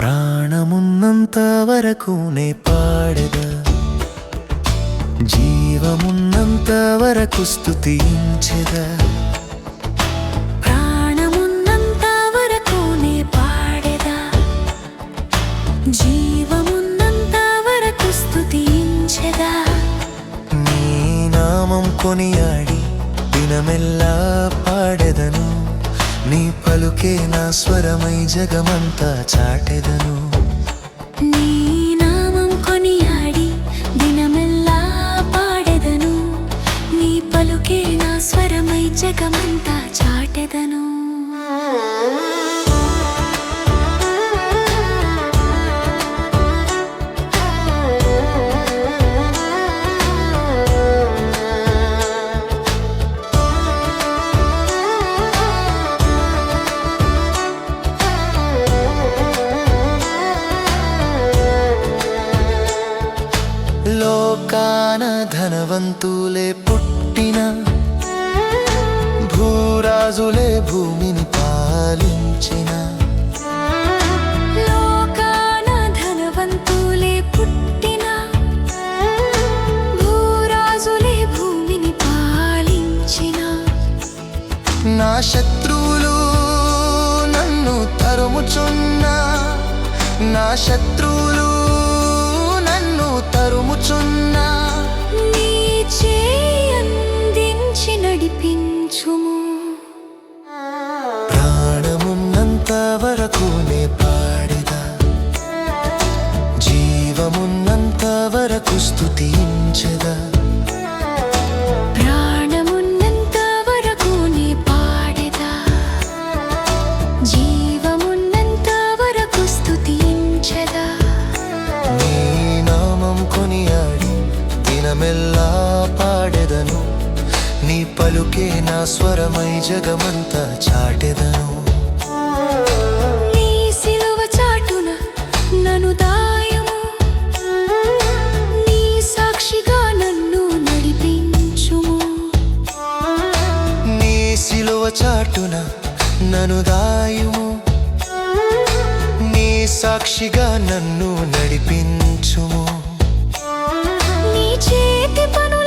ప్రాణమున్నంత వరకు నే పాడెదా, జీవమున్నంత వరకు స్తుతించెదా. ప్రాణమున్నంత వరకు నే పాడెదా, జీవమున్నంత వరకు స్తుతించెదా. నీ నామం కొనియాడి దినమెల్లా పాడెదను, నీ పలుకే నా స్వరమై జగమంతా చాటెదను. నీ నామం కొనియాడి దినమెల్లా పాడెదను, నీ పలుకే నా స్వరమై జగమంతా చాటెదను. లోకాన ధనవంతులే పుట్టిన, భూరాజులే భూమిని పాలించిన. లోకాన ధనవంతులే పుట్టిన, భూరాజులే భూమిని పాలించిన. నా శత్రువులు నన్ను తరుముచున్నా, నా శత్రువులు నన్ను తరుముచున్నా. నీ చేయి అందించి నడిపించుము. ప్రాణమున్నంత వరకు నే పాడెదా, జీవమున్నంత వరకు స్తుతించెదా. ప్రాణమున్నంత వరకు నే పాడెదా, జీవమున్నంత వరకు స్తుతించెదా. నీ నామం కొనియాడి దినమెల్లా పాడెదను, నీ పలుకే నా స్వరమై జగమంతా చాటెదను. నీ సిలువ చాటున నన్ను దాయము, నీ సాక్షిగా నన్ను నడిపించుము. నీ సిలువ చాటున నన్ను దాయుము, నీ సాక్షిగా నన్ను నడిపించుము. నీ చేతి పనుల